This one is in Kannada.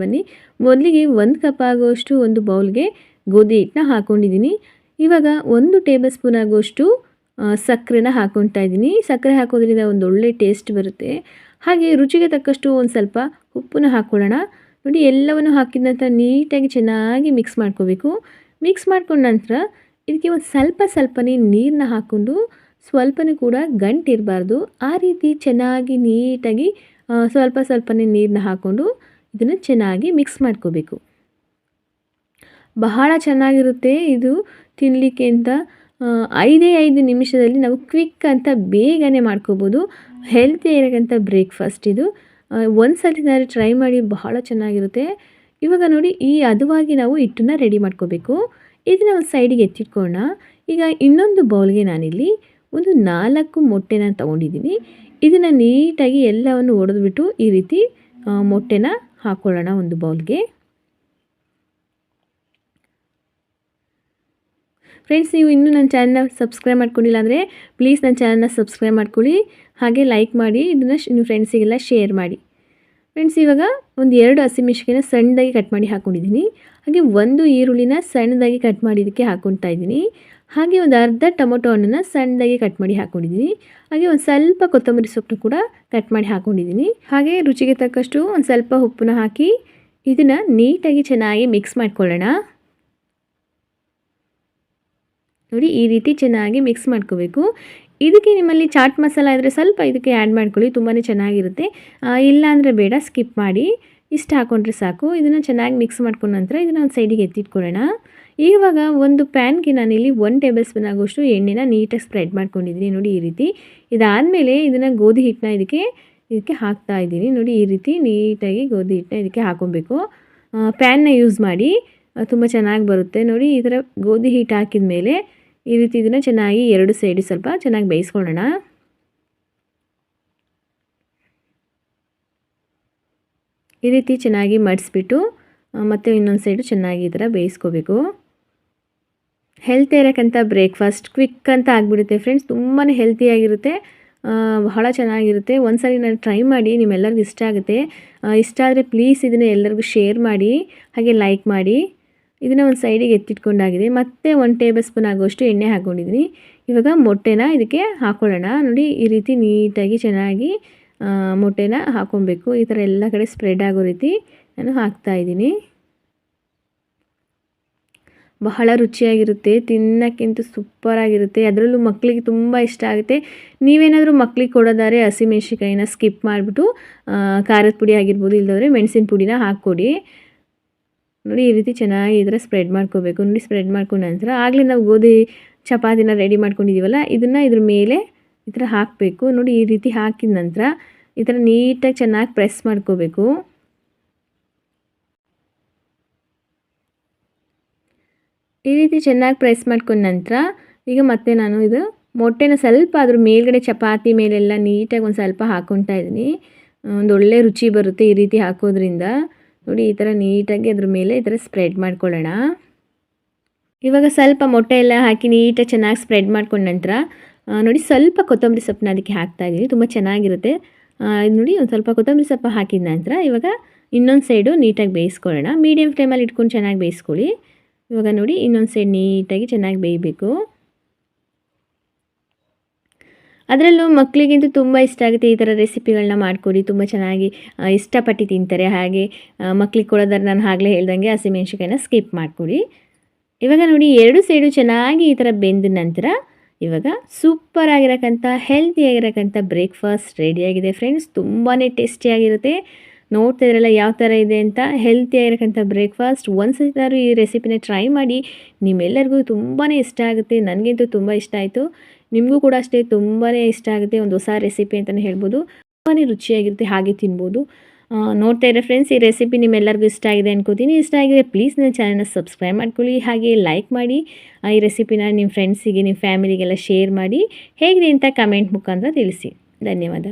ಬನ್ನಿ. ಮೊದಲಿಗೆ 1 ಕಪ್ ಆಗುವಷ್ಟು ಒಂದು ಬೌಲ್ಗೆ ಗೋಧಿ ಹಿಟ್ಟನ್ನ ಹಾಕ್ಕೊಂಡಿದ್ದೀನಿ. ಇವಾಗ 1 ಟೇಬಲ್ ಸ್ಪೂನ್ ಆಗುವಷ್ಟು ಸಕ್ಕರೆನ ಹಾಕ್ಕೊಳ್ತಾ ಇದ್ದೀನಿ. ಸಕ್ಕರೆ ಹಾಕೋದ್ರಿಂದ ಒಂದು ಒಳ್ಳೆ ಟೇಸ್ಟ್ ಬರುತ್ತೆ. ಹಾಗೆ ರುಚಿಗೆ ತಕ್ಕಷ್ಟು ಒಂದು ಸ್ವಲ್ಪ ಉಪ್ಪನ್ನ ಹಾಕ್ಕೊಳ್ಳೋಣ. ನೋಡಿ, ಎಲ್ಲವನ್ನು ಹಾಕಿದ ನಂತರ ನೀಟಾಗಿ ಚೆನ್ನಾಗಿ ಮಿಕ್ಸ್ ಮಾಡ್ಕೋಬೇಕು. ಮಿಕ್ಸ್ ಮಾಡ್ಕೊಂಡ ನಂತರ ಇದಕ್ಕೆ ಒಂದು ಸ್ವಲ್ಪನೇ ನೀರನ್ನ ಹಾಕ್ಕೊಂಡು, ಸ್ವಲ್ಪನೂ ಕೂಡ ಗಂಟಿರಬಾರ್ದು, ಆ ರೀತಿ ಚೆನ್ನಾಗಿ ನೀಟಾಗಿ ಸ್ವಲ್ಪನೇ ನೀರನ್ನ ಹಾಕ್ಕೊಂಡು ಇದನ್ನು ಚೆನ್ನಾಗಿ ಮಿಕ್ಸ್ ಮಾಡ್ಕೋಬೇಕು. ಬಹಳ ಚೆನ್ನಾಗಿರುತ್ತೆ ಇದು ತಿನ್ನಲಿಕ್ಕೆ ಅಂತ. 5 ನಿಮಿಷದಲ್ಲಿ ನಾವು ಕ್ವಿಕ್ ಅಂತ ಬೇಗನೆ ಮಾಡ್ಕೋಬೋದು. ಹೆಲ್ತಿ ಇರೋಕ್ಕಂಥ ಬ್ರೇಕ್ಫಾಸ್ಟ್ ಇದು. ಒಂದು ಸಲ ಟ್ರೈ ಮಾಡಿ, ಬಹಳ ಚೆನ್ನಾಗಿರುತ್ತೆ. ಇವಾಗ ನೋಡಿ, ಈ ಹದವಾಗಿ ನಾವು ಹಿಟ್ಟನ್ನು ರೆಡಿ ಮಾಡ್ಕೋಬೇಕು. ಇದನ್ನು ಒಂದು ಸೈಡಿಗೆ ಎತ್ತಿಟ್ಕೊಳ್ಳೋಣ. ಈಗ ಇನ್ನೊಂದು ಬೌಲ್ಗೆ ನಾನಿಲ್ಲಿ ಒಂದು 4 ಮೊಟ್ಟೆನ ತೊಗೊಂಡಿದ್ದೀನಿ. ಇದನ್ನು ನೀಟಾಗಿ ಎಲ್ಲವನ್ನು ಒಡೆದ್ಬಿಟ್ಟು ಈ ರೀತಿ ಮೊಟ್ಟೆನ ಹಾಕ್ಕೊಳ್ಳೋಣ ಒಂದು ಬೌಲ್ಗೆ. ಫ್ರೆಂಡ್ಸ್, ನೀವು ಇನ್ನೂ ನನ್ನ ಚಾನಲ್ನ ಸಬ್ಸ್ಕ್ರೈಬ್ ಮಾಡ್ಕೊಂಡಿಲ್ಲ ಅಂದರೆ ಪ್ಲೀಸ್ ನನ್ನ ಚಾನಲ್ನ ಸಬ್ಸ್ಕ್ರೈಬ್ ಮಾಡ್ಕೊಳ್ಳಿ. ಹಾಗೆ ಲೈಕ್ ಮಾಡಿ, ಇದನ್ನು ನಿಮ್ಮ ಫ್ರೆಂಡ್ಸಿಗೆಲ್ಲ ಶೇರ್ ಮಾಡಿ. ಫ್ರೆಂಡ್ಸ್, ಇವಾಗ ಒಂದು 2 ಹಸಿಮೆಣಸಿನಕಾಯಿನ ಸಣ್ಣದಾಗಿ ಕಟ್ ಮಾಡಿ ಹಾಕ್ಕೊಂಡಿದ್ದೀನಿ. ಹಾಗೆ 1 ಈರುಳ್ಳಿನ ಸಣ್ಣದಾಗಿ ಕಟ್ ಮಾಡಿ ಇದಕ್ಕೆ ಹಾಕ್ಕೊಳ್ತಾ ಇದ್ದೀನಿ. ಹಾಗೆ ಒಂದು ಅರ್ಧ ಟೊಮೊಟೊ ಹಣ್ಣನ್ನು ಸಣ್ಣದಾಗಿ ಕಟ್ ಮಾಡಿ ಹಾಕ್ಕೊಂಡಿದ್ದೀನಿ. ಹಾಗೆ ಒಂದು ಸ್ವಲ್ಪ ಕೊತ್ತಂಬರಿ ಸೊಪ್ಪು ಕೂಡ ಕಟ್ ಮಾಡಿ ಹಾಕ್ಕೊಂಡಿದ್ದೀನಿ. ಹಾಗೆ ರುಚಿಗೆ ತಕ್ಕಷ್ಟು ಒಂದು ಸ್ವಲ್ಪ ಉಪ್ಪನ್ನ ಹಾಕಿ ಇದನ್ನು ನೀಟಾಗಿ ಚೆನ್ನಾಗಿ ಮಿಕ್ಸ್ ಮಾಡ್ಕೊಳ್ಳೋಣ. ನೋಡಿ, ಈ ರೀತಿ ಚೆನ್ನಾಗಿ ಮಿಕ್ಸ್ ಮಾಡ್ಕೋಬೇಕು. ಇದಕ್ಕೆ ನಿಮ್ಮಲ್ಲಿ ಚಾಟ್ ಮಸಾಲ ಇದ್ದರೆ ಸ್ವಲ್ಪ ಇದಕ್ಕೆ ಆ್ಯಡ್ ಮಾಡ್ಕೊಳ್ಳಿ, ತುಂಬಾ ಚೆನ್ನಾಗಿರುತ್ತೆ. ಇಲ್ಲ ಅಂದರೆ ಬೇಡ, ಸ್ಕಿಪ್ ಮಾಡಿ. ಇಷ್ಟು ಹಾಕ್ಕೊಂಡ್ರೆ ಸಾಕು. ಇದನ್ನು ಚೆನ್ನಾಗಿ ಮಿಕ್ಸ್ ಮಾಡ್ಕೊಂಡ ನಂತರ ಇದನ್ನು ಒಂದು ಸೈಡಿಗೆ ಎತ್ತಿಟ್ಕೊಳ್ಳೋಣ. ಇವಾಗ ಒಂದು ಪ್ಯಾನ್ಗೆ ನಾನಿಲ್ಲಿ 1 ಟೇಬಲ್ ಸ್ಪೂನ್ ಆಗೋಷ್ಟು ಎಣ್ಣೆನ ನೀಟಾಗಿ ಸ್ಪ್ರೆಡ್ ಮಾಡ್ಕೊಂಡಿದ್ದೀನಿ. ನೋಡಿ, ಈ ರೀತಿ. ಇದಾದಮೇಲೆ ಇದನ್ನು ಗೋಧಿ ಹಿಟ್ಟನ್ನ ಇದಕ್ಕೆ ಹಾಕ್ತಾ ಇದ್ದೀನಿ. ನೋಡಿ, ಈ ರೀತಿ ನೀಟಾಗಿ ಗೋಧಿ ಹಿಟ್ಟನ್ನ ಇದಕ್ಕೆ ಹಾಕ್ಕೊಬೇಕು. ಪ್ಯಾನ್ನ ಯೂಸ್ ಮಾಡಿ, ತುಂಬ ಚೆನ್ನಾಗಿ ಬರುತ್ತೆ. ನೋಡಿ, ಈ ಥರ ಗೋಧಿ ಹಿಟ್ಟು ಹಾಕಿದ ಮೇಲೆ ಈ ರೀತಿ ಇದನ್ನು ಚೆನ್ನಾಗಿ 2 ಸೈಡು ಸ್ವಲ್ಪ ಚೆನ್ನಾಗಿ ಬೇಯಿಸ್ಕೊಳ್ಳೋಣ. ಈ ರೀತಿ ಚೆನ್ನಾಗಿ ಮಡಿಸ್ಬಿಟ್ಟು ಮತ್ತೆ ಇನ್ನೊಂದು ಸೈಡು ಚೆನ್ನಾಗಿ ಈ ಥರ ಬೇಯಿಸ್ಕೋಬೇಕು. ಹೆಲ್ತಿ ಇರೋಕ್ಕಂಥ ಬ್ರೇಕ್ಫಾಸ್ಟ್ ಕ್ವಿಕ್ ಅಂತ ಆಗಿಬಿಡುತ್ತೆ ಫ್ರೆಂಡ್ಸ್. ತುಂಬಾ ಹೆಲ್ತಿಯಾಗಿರುತ್ತೆ, ಬಹಳ ಚೆನ್ನಾಗಿರುತ್ತೆ. ಒಂದ್ಸರಿ ನಾನು ಟ್ರೈ ಮಾಡಿ, ನಿಮ್ಮೆಲ್ಲರಿಗೂ ಇಷ್ಟ ಆಗುತ್ತೆ. ಇಷ್ಟ ಆದರೆ ಪ್ಲೀಸ್ ಇದನ್ನು ಎಲ್ಲರಿಗೂ ಶೇರ್ ಮಾಡಿ, ಹಾಗೆ ಲೈಕ್ ಮಾಡಿ. ಇದನ್ನು ಒಂದು ಸೈಡಿಗೆ ಎತ್ತಿಟ್ಕೊಂಡಾಗಿದೆ. ಮತ್ತೆ 1 ಟೇಬಲ್ ಸ್ಪೂನ್ ಆಗುವಷ್ಟು ಎಣ್ಣೆ ಹಾಕ್ಕೊಂಡಿದ್ದೀನಿ. ಇವಾಗ ಮೊಟ್ಟೆನ ಇದಕ್ಕೆ ಹಾಕ್ಕೊಳ್ಳೋಣ. ನೋಡಿ, ಈ ರೀತಿ ನೀಟಾಗಿ ಚೆನ್ನಾಗಿ ಮೊಟ್ಟೆನ ಹಾಕ್ಕೊಬೇಕು. ಈ ಥರ ಎಲ್ಲ ಕಡೆ ಸ್ಪ್ರೆಡ್ ಆಗೋ ರೀತಿ ನಾನು ಹಾಕ್ತಾಯಿದ್ದೀನಿ. ಬಹಳ ರುಚಿಯಾಗಿರುತ್ತೆ, ತಿನ್ನೋಕ್ಕಿಂತ ಸೂಪರಾಗಿರುತ್ತೆ. ಅದರಲ್ಲೂ ಮಕ್ಕಳಿಗೆ ತುಂಬ ಇಷ್ಟ ಆಗುತ್ತೆ. ನೀವೇನಾದರೂ ಮಕ್ಕಳಿಗೆ ಕೊಡೋದಾದ್ರೆ ಹಸಿಮೆಣ್ಸಿಕಾಯಿನ ಸ್ಕಿಪ್ ಮಾಡಿಬಿಟ್ಟು ಖಾರದ ಪುಡಿ ಆಗಿರ್ಬೋದು, ಇಲ್ಲದವ್ರೆ ಮೆಣಸಿನ ಪುಡಿನ ಹಾಕ್ಕೊಡಿ. ನೋಡಿ, ಈ ರೀತಿ ಚೆನ್ನಾಗಿ ಈ ಥರ ಸ್ಪ್ರೆಡ್ ಮಾಡ್ಕೋಬೇಕು. ನೋಡಿ, ಸ್ಪ್ರೆಡ್ ಮಾಡ್ಕೊಂಡ ನಂತರ ಆಗಲೇ ನಾವು ಗೋಧಿ ಚಪಾತಿನ ರೆಡಿ ಮಾಡ್ಕೊಂಡಿದ್ದೀವಲ್ಲ, ಇದನ್ನು ಇದ್ರ ಮೇಲೆ ಈ ಥರ ಹಾಕಬೇಕು. ನೋಡಿ, ಈ ರೀತಿ ಹಾಕಿದ ನಂತರ ಈ ಥರ ನೀಟಾಗಿ ಚೆನ್ನಾಗಿ ಪ್ರೆಸ್ ಮಾಡ್ಕೋಬೇಕು. ಈ ರೀತಿ ಚೆನ್ನಾಗಿ ಪ್ರೆಸ್ ಮಾಡ್ಕೊಂಡ ನಂತರ ಈಗ ಮತ್ತೆ ನಾನು ಇದು ಮೊಟ್ಟೆನ ಸ್ವಲ್ಪ ಅದ್ರ ಮೇಲ್ಗಡೆ ಚಪಾತಿ ಮೇಲೆಲ್ಲ ನೀಟಾಗಿ ಒಂದು ಸ್ವಲ್ಪ ಹಾಕ್ಕೊಳ್ತಾ ಇದ್ದೀನಿ. ಒಂದು ಒಳ್ಳೆ ರುಚಿ ಬರುತ್ತೆ ಈ ರೀತಿ ಹಾಕೋದ್ರಿಂದ. ನೋಡಿ, ಈ ಥರ ನೀಟಾಗಿ ಅದ್ರ ಮೇಲೆ ಈ ಥರ ಸ್ಪ್ರೆಡ್ ಮಾಡ್ಕೊಳ್ಳೋಣ. ಇವಾಗ ಸ್ವಲ್ಪ ಮೊಟ್ಟೆ ಎಲ್ಲ ಹಾಕಿ ನೀಟಾಗಿ ಚೆನ್ನಾಗಿ ಸ್ಪ್ರೆಡ್ ಮಾಡ್ಕೊಂಡ ನಂತರ ನೋಡಿ, ಸ್ವಲ್ಪ ಕೊತ್ತಂಬರಿ ಸೊಪ್ಪನ್ನ ಅದಕ್ಕೆ ಹಾಕ್ತಾಯಿದ್ದೀನಿ. ತುಂಬ ಚೆನ್ನಾಗಿರುತ್ತೆ. ನೋಡಿ, ಒಂದು ಸ್ವಲ್ಪ ಕೊತ್ತಂಬರಿ ಸೊಪ್ಪು ಹಾಕಿದ ನಂತರ ಇವಾಗ ಇನ್ನೊಂದು ಸೈಡು ನೀಟಾಗಿ ಬೇಯಿಸ್ಕೊಳ್ಳೋಣ. ಮೀಡಿಯಮ್ ಫ್ಲೇಮಲ್ಲಿ ಇಟ್ಕೊಂಡು ಚೆನ್ನಾಗಿ ಬೇಯಿಸ್ಕೊಳ್ಳಿ. ಇವಾಗ ನೋಡಿ, ಇನ್ನೊಂದು ಸೈಡ್ ನೀಟಾಗಿ ಚೆನ್ನಾಗಿ ಬೇಯಬೇಕು. ಅದರಲ್ಲೂ ಮಕ್ಕಳಿಗಂತೂ ತುಂಬ ಇಷ್ಟ ಆಗುತ್ತೆ. ಈ ಥರ ರೆಸಿಪಿಗಳನ್ನ ಮಾಡಿಕೊಡಿ, ತುಂಬ ಚೆನ್ನಾಗಿ ಇಷ್ಟಪಟ್ಟು ತಿಂತಾರೆ. ಹಾಗೆ ಮಕ್ಳಿಗೆ ಕೊಡೋದಾದ್ರೆ ನಾನು ಆಗಲೇ ಹೇಳ್ದಂಗೆ ಹಸಿಮೆಣ್ಸಿಕಾಯಿನ ಸ್ಕಿಪ್ ಮಾಡಿಕೊಡಿ. ಇವಾಗ ನೋಡಿ, 2 ಸೈಡು ಚೆನ್ನಾಗಿ ಈ ಥರ ಬೆಂದ ನಂತರ ಇವಾಗ ಸೂಪರಾಗಿರೋಕ್ಕಂಥ ಹೆಲ್ತಿಯಾಗಿರೋಕ್ಕಂಥ ಬ್ರೇಕ್ಫಾಸ್ಟ್ ರೆಡಿಯಾಗಿದೆ ಫ್ರೆಂಡ್ಸ್. ತುಂಬಾ ಟೇಸ್ಟಿಯಾಗಿರುತ್ತೆ. ನೋಡ್ತಾ ಇದ್ರಲ್ಲ ಯಾವ ಥರ ಇದೆ ಅಂತ. ಹೆಲ್ತಿಯಾಗಿರೋಕ್ಕಂಥ ಬ್ರೇಕ್ಫಾಸ್ಟ್. ಒಂದು ಸತಿನಾದ್ರು ಈ ರೆಸಿಪಿನ ಟ್ರೈ ಮಾಡಿ, ನಿಮ್ಮೆಲ್ಲರಿಗೂ ತುಂಬಾ ಇಷ್ಟ ಆಗುತ್ತೆ. ನನಗಂತೂ ತುಂಬ ಇಷ್ಟ ಆಯಿತು. ನಿಮಗೂ ಕೂಡ ಅಷ್ಟೇ ತುಂಬಾ ಇಷ್ಟ ಆಗುತ್ತೆ. ಒಂದು ಹೊಸ ರೆಸಿಪಿ ಅಂತಲೇ ಹೇಳ್ಬೋದು. ತುಂಬಾ ರುಚಿಯಾಗಿರುತ್ತೆ, ಹಾಗೆ ತಿನ್ಬೋದು. ನೋಡ್ತಾ ಇರೋ ಫ್ರೆಂಡ್ಸ್, ಈ ರೆಸಿಪಿ ನಿಮ್ಮೆಲ್ಲರಿಗೂ ಇಷ್ಟ ಆಗಿದೆ ಅನ್ಕೋತೀನಿ. ಇಷ್ಟ ಆಗಿದೆ ಪ್ಲೀಸ್ ನನ್ನ ಚಾನಲ್ನ ಸಬ್ಸ್ಕ್ರೈಬ್ ಮಾಡ್ಕೊಳ್ಳಿ, ಹಾಗೆ ಲೈಕ್ ಮಾಡಿ. ಈ ರೆಸಿಪಿನ ನಿಮ್ಮ ಫ್ರೆಂಡ್ಸಿಗೆ, ನಿಮ್ಮ ಫ್ಯಾಮಿಲಿಗೆಲ್ಲ ಶೇರ್ ಮಾಡಿ. ಹೇಗಿದೆ ಅಂತ ಕಮೆಂಟ್ ಮುಖಾಂತರ ತಿಳಿಸಿ. ಧನ್ಯವಾದ.